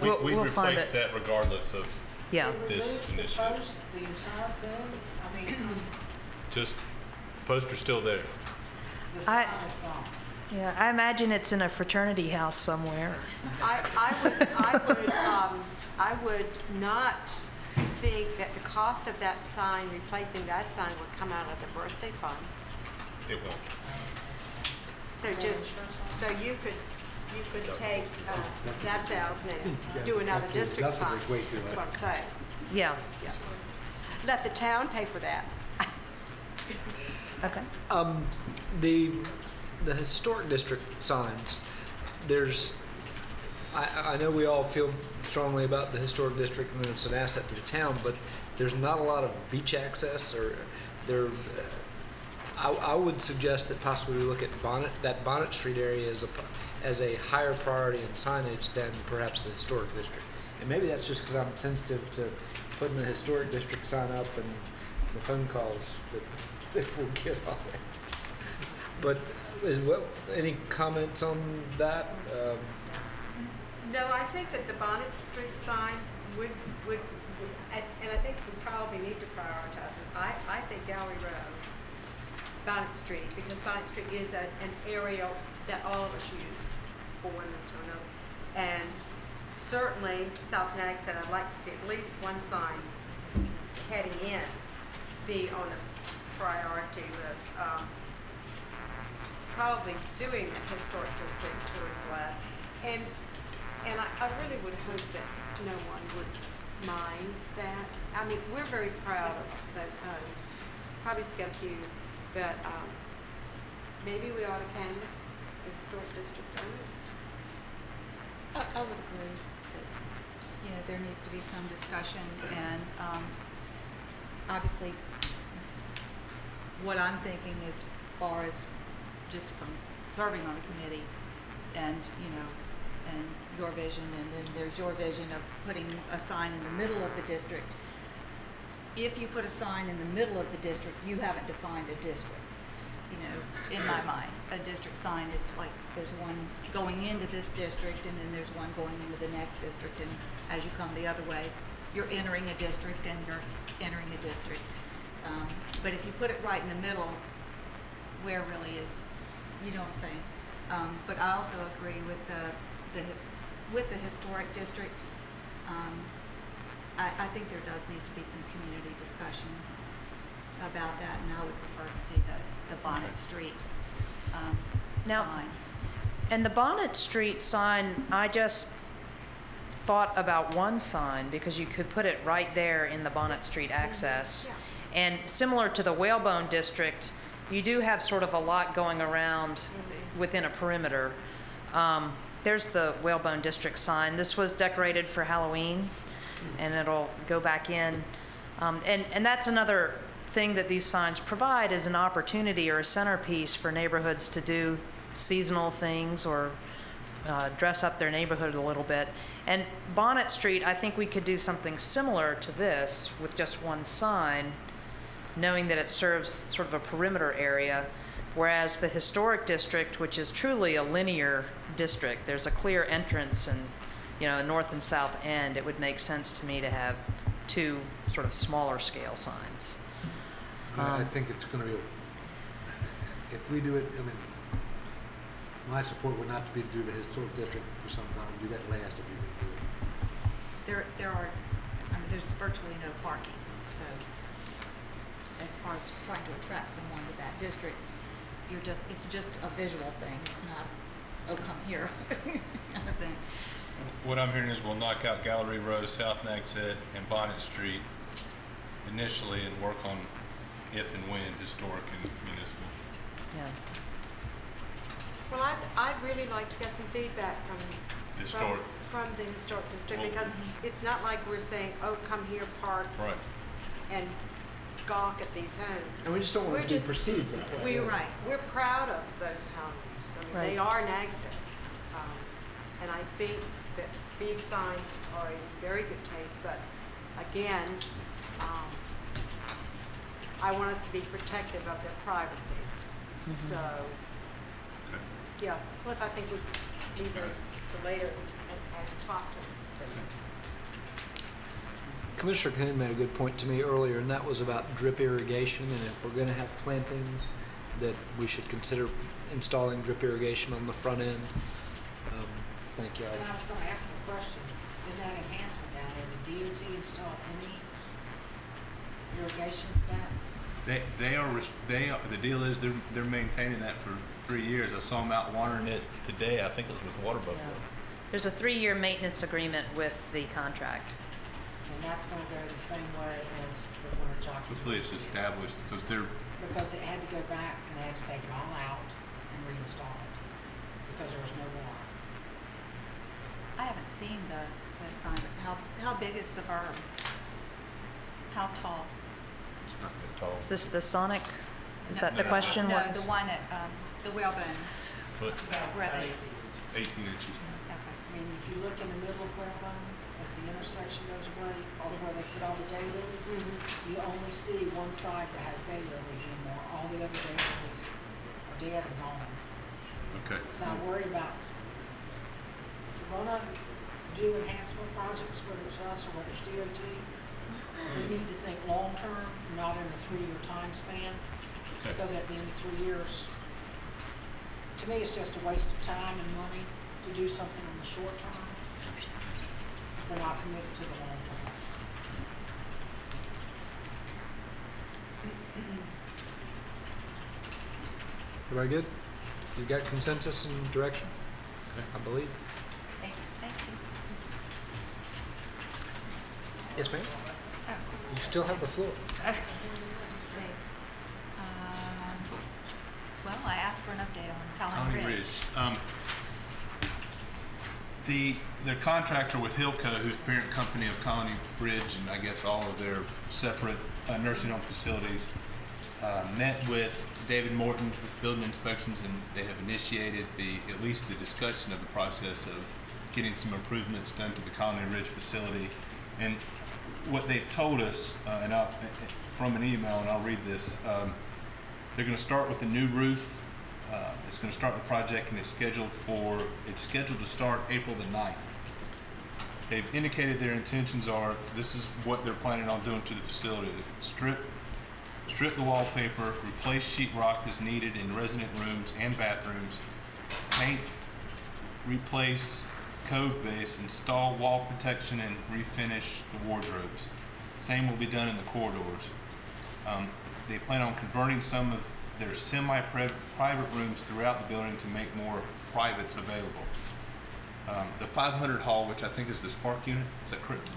We We'll find replaced it. that regardless of Yeah. It this removes the initiative. post, the entire thing, I mean, Just, the poster's still there. the sign I- is gone. Yeah, I imagine it's in a fraternity house somewhere. I would not think that the cost of that sign, replacing that sign, would come out of the birthday funds. It won't. So so you could take that 1,000 and do another district that's a sign. big weight to That's it. what I'm saying. Yeah. Yeah. Let the town pay for that. Okay. The historic district signs, I know we all feel strongly about the historic district and that it's an asset to the town, but there's not a lot of beach access or there. I would suggest that possibly we look at Bonnet Street area as a higher priority in signage than perhaps the historic district. And maybe that's just because I'm sensitive to putting the historic district sign up and the phone calls that we'll get on it. But any comments on that? No, I think that the Bonnet Street sign would, and I think we probably need to prioritize it. I think Gallery Road, Bonnet Street, because Bonnet Street is an area that all of us use for one reason or another. And certainly South Nags Head, I'd like to see at least one sign heading in be on a priority list. Probably doing the historic district towards left. And I really would hope that no one would mind that. I mean, we're very proud of those homes. Probably got a few, but maybe we ought to canvass the historic district owners. I would agree that, you know, there needs to be some discussion, and obviously what I'm thinking as far as just from serving on the committee and, you know, and your vision, and then there's your vision of putting a sign in the middle of the district. If you put a sign in the middle of the district, you haven't defined a district. You know, in my mind, a district sign is like there's one going into this district and then there's one going into the next district, and as you come the other way, you're entering a district and you're entering a district. But if you put it right in the middle, where really is, you know what I'm saying? But I also agree with the historic district. I think there does need to be some community discussion about that, and I would prefer to see the Bonnet Street Now- signs. And the Bonnet Street sign, I just thought about one sign because you could put it right there in the Bonnet Street access. Yeah. And similar to the Whalebone District, you do have sort of a lot going around within a perimeter. There's the Whalebone District sign. This was decorated for Halloween, and it'll go back in. And that's another thing that these signs provide, is an opportunity or a centerpiece for neighborhoods to do seasonal things or dress up their neighborhood a little bit. And Bonnet Street, I think we could do something similar to this with just one sign, knowing that it serves sort of a perimeter area, whereas the historic district, which is truly a linear district, there's a clear entrance and, you know, a north and south end. It would make sense to me to have two sort of smaller scale signs. I think it's going to be, if we do it, I mean, my support would not be to do the historic district for some time, do that last if you can do it. There's virtually no parking, so as far as trying to attract someone to that district, it's just a visual thing. It's not, oh, come here kind of thing. What I'm hearing is we'll knock out Gallery Row, South Nags Head, and Bonnet Street initially and work on if and when historic and municipal. Yeah. Well, I'd really like to get some feedback from the historic district, Well, because it's not like we're saying, oh, come here, park, Right. and gawk at these homes. And we just don't want it to be perceived that way. You're right. We're proud of those homes. I mean, they Right. are Nags Head. And I think that these signs are in very good taste, but again, I want us to be protective of their privacy. So, yeah, Cliff, I think would be there for later and talk to them. Commissioner Kuhn made a good point to me earlier, and that was about drip irrigation, and if we're going to have plantings, that we should consider installing drip irrigation on the front end. Thank you. And I was gonna ask a question, in that enhancement down there, did DOT install any irrigation for that? The deal is they're maintaining that for 3 years. I saw them out watering it today. I think it was with Water Buffalo. Yeah. There's a 3-year maintenance agreement with the contract. And that's gonna go the same way as the winter jockey? Hopefully it's established because they're, Because it had to go back and they had to take it all out and reinstall it, because there was no water. I haven't seen the sign, but how big is the berm? How tall? it's not that tall. Is this the Sonic? Is No, that the question? No, What the is- one at the Whalebone, Foot, where they, 18 inches. okay. I mean, if you look in the middle of Whalebone, as the intersection goes away, or where they put all the daylilies, you only see one side that has daylilies anymore. All the other daylilies are dead and gone. Okay. So I worry about, if we're gonna do enhancement projects, whether it's us or whether it's DOT, we need to think long-term, not in a 3-year time span. Okay. Because at the end of 3 years, to me, it's just a waste of time and money to do something in the short term if we're not committed to the long term. Everybody good? You got consensus and direction? Okay. I believe. Thank you. Thank you. Yes, ma'am. Oh. You still have the floor. Let's see. Well, I asked for an update on Colony Ridge. Their contractor with Hillco, who's the parent company of Colony Bridge, and I guess all of their separate nursing home facilities, met with David Morton with building inspections, and they have initiated at least the discussion of the process of getting some improvements done to the Colony Ridge facility. And what they've told us, from an email, and I'll read this, they're going to start with the new roof. It's going to start the project, and it's scheduled to start April the 9th. They've indicated their intentions are, this is what they're planning on doing to the facility. Strip the wallpaper, replace sheetrock as needed in resident rooms and bathrooms, paint, replace cove base, install wall protection, and refinish the wardrobes. Same will be done in the corridors. They plan on converting some of their semi-private rooms throughout the building to make more privates available. The 500 hall, which I think is the Spark unit, is that correct?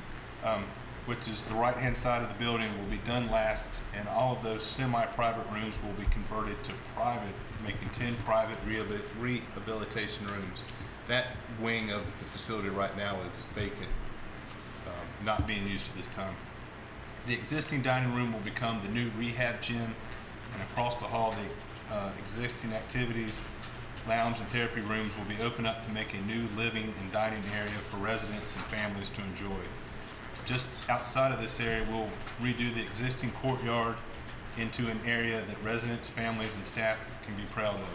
Which is the right-hand side of the building, will be done last, and all of those semi-private rooms will be converted to private, making 10 private rehabilitation rooms. That wing of the facility right now is vacant, not being used at this time. The existing dining room will become the new rehab gym, and across the hall, the existing activities, lounge, and therapy rooms will be opened up to make a new living and dining area for residents and families to enjoy. Just outside of this area, we'll redo the existing courtyard into an area that residents, families, and staff can be proud of.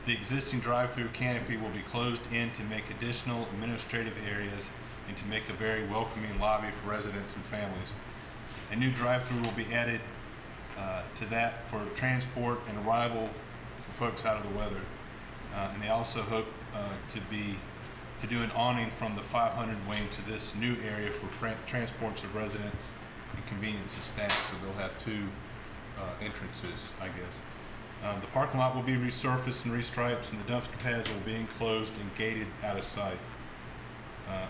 The existing drive-through canopy will be closed in to make additional administrative areas and to make a very welcoming lobby for residents and families. A new drive-through will be added to that for transport and arrival for folks out of the weather. And they also hope to do an awning from the 500 wing to this new area for transports of residents and convenience of staff. So they'll have two entrances, I guess. The parking lot will be resurfaced and restriped, and the dumpster pads will be enclosed and gated out of sight.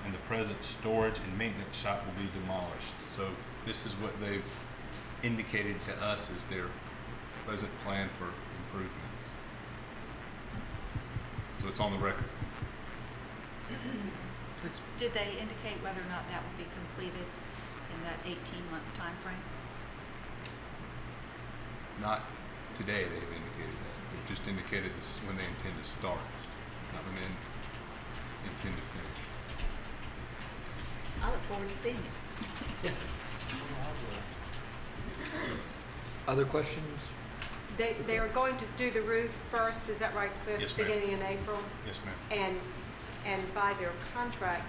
And the present storage and maintenance shop will be demolished. So this is what they've indicated to us as their present plan for improvements. So it's on the record. Did they indicate whether or not that would be completed in that 18-month time frame? Not today, they've indicated that. They've just indicated this is when they intend to start, not when they intend to finish. I look forward to seeing it. Yeah. Other questions? They are going to do the roof first, is that right, Cliff? Yes, ma'am. Beginning in April? Yes, ma'am. And by their contract,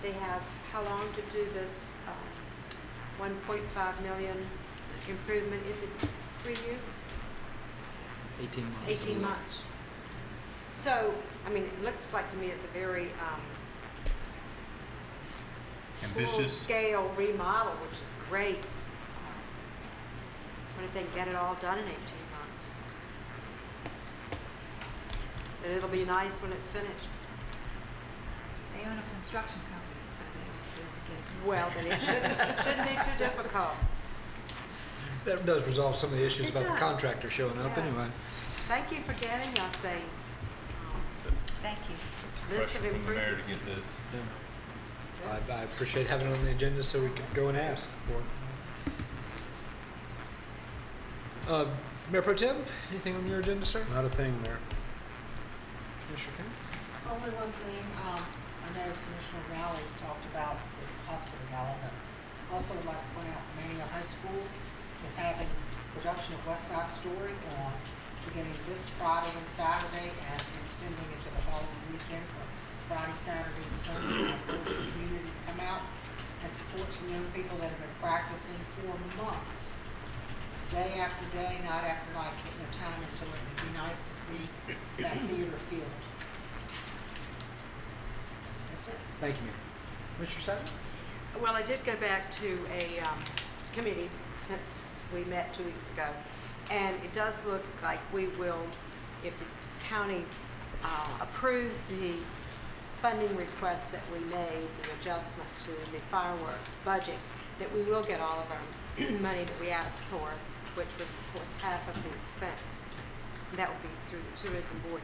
they have how long to do this 1.5 million improvement? Is it 3 years? 18 months. 18 months. So, I mean, it looks like to me it's a very Ambitious. full-scale remodel, which is great. What if they can get it all done in 18 months? But it'll be nice when it's finished. They own a construction company, so they'll get it. Well, then it shouldn't be too difficult. That does resolve some of the issues It about the does. contractor showing up Yeah. anyway. Thank you for getting us a Thank you. list of Pressure from the mayor to improvements. get this. I appreciate having it on the agenda so we could go and ask for it. Mayor Pro Tem, anything on your agenda, sir? Not a thing there. Commissioner King? Only one thing, I know Commissioner Rowley talked about the hospital gala, but also would like to point out Mania High School is having production of West Side Story on beginning this Friday and Saturday and extending into the following weekend for Friday, Saturday, and Sunday. I encourage the community to come out and support some young people that have been practicing for months, day after day, night after night, putting their time into it. It'd be nice to see that theater filled. That's it. Thank you, Mayor. Commissioner Sutton? Well, I did go back to a committee since we met 2 weeks ago, and it does look like we will, if the county approves the funding request that we made, the adjustment to the fireworks budget, that we will get all of our money that we asked for, which was, of course, half of the expense. And that will be through the tourism board.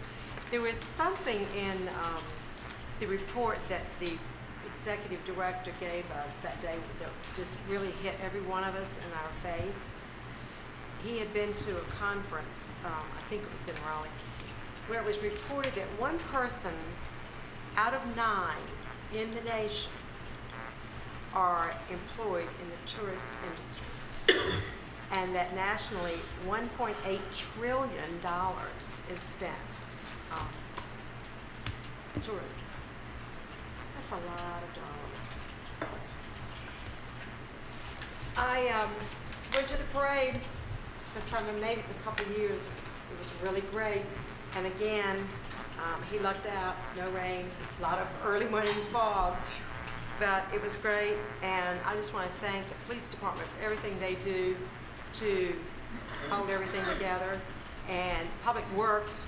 There was something in the report that the executive director gave us that day that just really hit every one of us in our face. He had been to a conference, I think it was in Raleigh, where it was reported that one person out of 9 in the nation are employed in the tourist industry, and that nationally $1.8 trillion is spent on tourism. That's a lot of dollars. I went to the parade. First time I made it in a couple of years. It was really great. And again, he lucked out. No rain. A lot of early morning fog. But it was great. And I just want to thank the police department for everything they do to hold everything together, and Public Works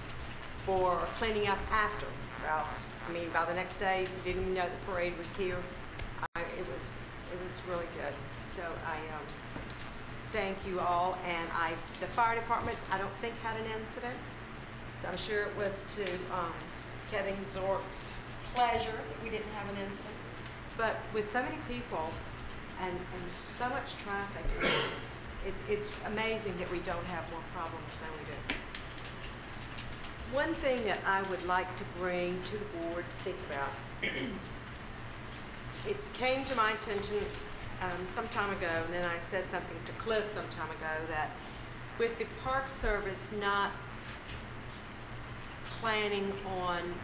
for cleaning up after. Well, I mean, by the next day, we didn't even know the parade was here. It was really good. So I thank you all. And the fire department, I don't think had an incident. So I'm sure it was to Kevin Zork's pleasure that we didn't have an incident. But with so many people and so much traffic, it's amazing that we don't have more problems than we do. One thing that I would like to bring to the board to think about, it came to my attention some time ago, and then I said something to Cliff some time ago, that with the Park Service not planning on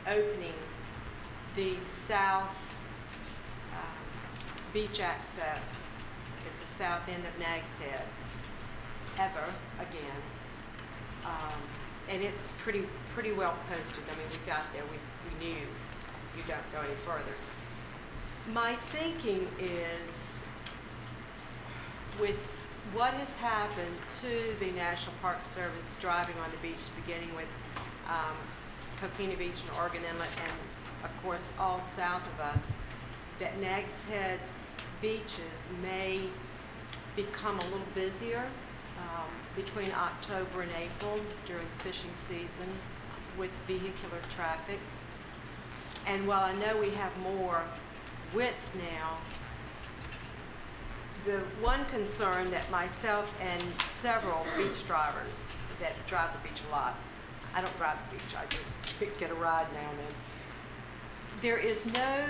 opening the south beach access at the south end of Nags Head ever again. And it's pretty well posted. I mean, we got there, we knew you don't go any further. My thinking is, with what has happened to the National Park Service driving on the beach, beginning with Coquina Beach and Oregon Inlet, and of course all south of us, that Nags Head's beaches may become a little busier between October and April during the fishing season with vehicular traffic. And while I know we have more width now, the one concern that myself and several beach drivers that drive the beach a lot, I don't drive the beach, I just get a ride now and then. There is no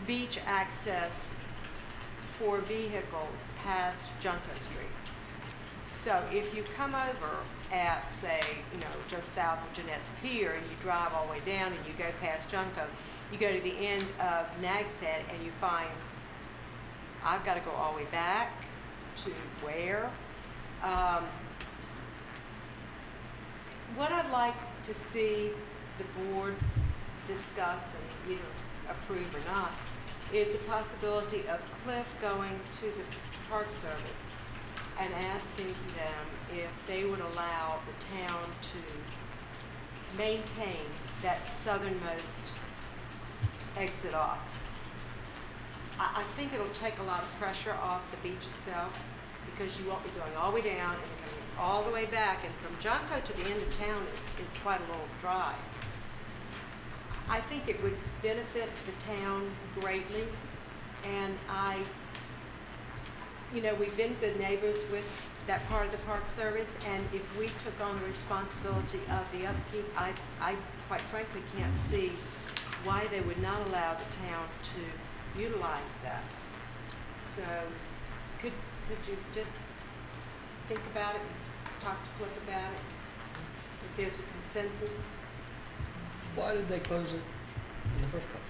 beach access for vehicles past Junco Street. So if you come over at, say, just south of Jeanette's Pier, and you drive all the way down and you go past Junco, you go to the end of Nags Head and you find, I've got to go all the way back to where? What I'd like to see the board discuss and either approve or not is the possibility of Cliff going to the Park Service and asking them if they would allow the town to maintain that southernmost exit off. I think it'll take a lot of pressure off the beach itself, because you won't be going all the way down and coming all the way back, and from Junco to the end of town is quite a little drive. I think it would benefit the town greatly, and we've been good neighbors with that part of the Park Service, and if we took on the responsibility of the upkeep, I quite frankly can't see why they would not allow the town to utilize that. So could you just think about it, and talk to Cliff about it, if there's a consensus? Why did they close it in the first place?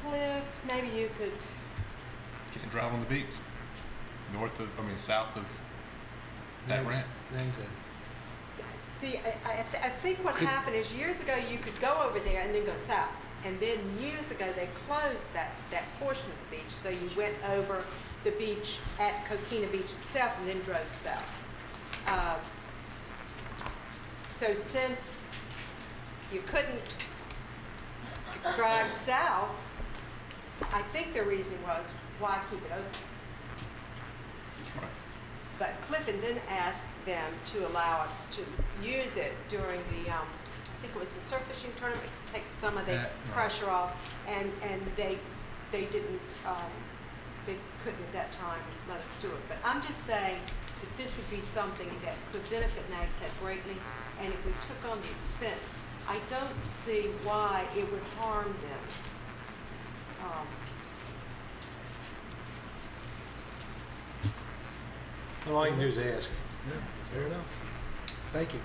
Cliff, maybe you could, Can't drive on the beach. South of that ramp. see, I think what happened is years ago you could go over there and then go south. And then years ago they closed that portion of the beach. So you went over the beach at Coquina Beach itself and then drove south. So since you couldn't drive south, I think their reasoning was, why keep it open? That's right. But Clifton then asked them to allow us to use it during the, I think it was the surf fishing tournament, take some of the pressure off, and they didn't, they couldn't at that time let us do it. But I'm just saying that this would be something that could benefit Nags Head greatly, and if we took on the expense, I don't see why it would harm them. All I can do is ask. Yeah, fair enough. Thank you.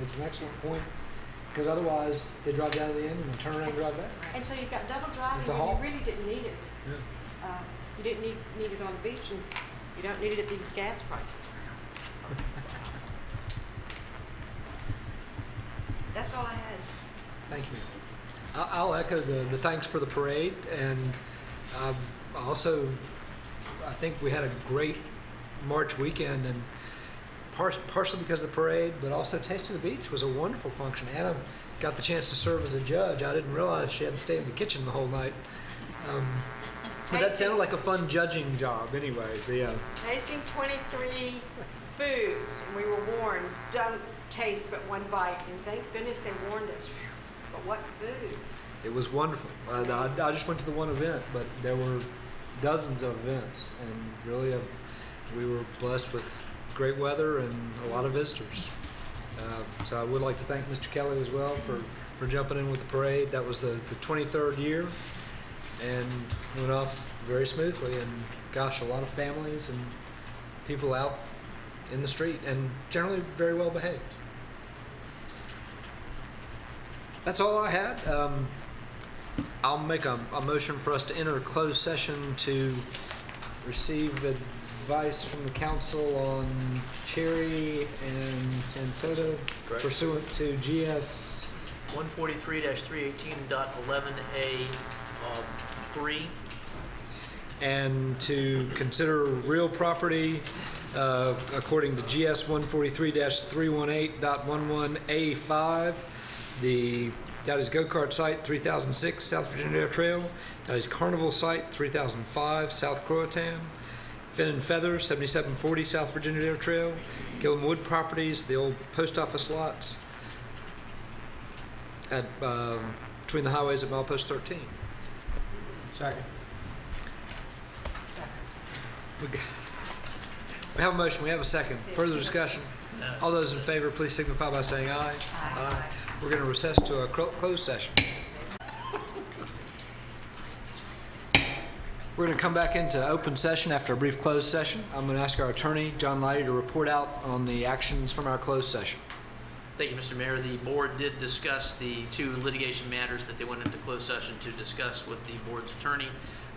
It's an excellent point, because otherwise they drive down to the end and then turn around and drive back. And so you've got double driving It's a and haul. you really didn't need it. Yeah. You didn't need it on the beach, and you don't need it at these gas prices. That's all I had. Thank you. I'll echo the thanks for the parade, and also I think we had a great March weekend, and partially because of the parade, but also Taste of the Beach was a wonderful function. Anna got the chance to serve as a judge. I didn't realize she had to stay in the kitchen the whole night. But that sounded like a fun judging job anyways. Tasting 23 foods, and we were warned, don't taste but one bite, and thank goodness they warned us. But what food? It was wonderful. I just went to the one event, but there were dozens of events, and really we were blessed with great weather and a lot of visitors. So I would like to thank Mr. Kelly as well for jumping in with the parade. That was the 23rd year, and went off very smoothly, and gosh, a lot of families and people out in the street, and generally very well behaved. That's all I had. I'll make a motion for us to enter a closed session to receive advice from the council on cherry and soda pursuant to GS 143-318.11A 3. and to consider real property according to GS 143-318.11A5. That is go-kart site 3006 South Virginia Dale Trail. That is carnival site 3005 South Croatan. Fin and Feather 7740 South Virginia Dale Trail. Gillum Wood Properties, the old post office lots at between the highways at milepost 13. Second. We have a motion, we have a second. Further discussion? All those in favor, please signify by saying aye. Aye. We're going to recess to a closed session. We're going to come back into open session after a brief closed session. I'm going to ask our attorney, John Lighty, to report out on the actions from our closed session. Thank you, Mr. Mayor. The board did discuss the 2 litigation matters that they went into closed session to discuss with the board's attorney.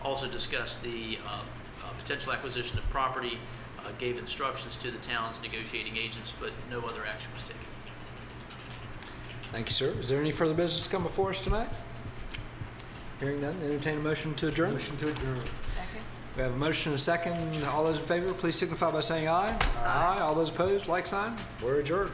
Also discussed the potential acquisition of property, gave instructions to the town's negotiating agents, but no other action was taken. Thank you, sir. Is there any further business to come before us tonight? Hearing none, entertain a motion to adjourn. Motion to adjourn. Second. We have a motion and a second. All those in favor, please signify by saying aye. Aye. All those opposed, like sign. We're adjourned.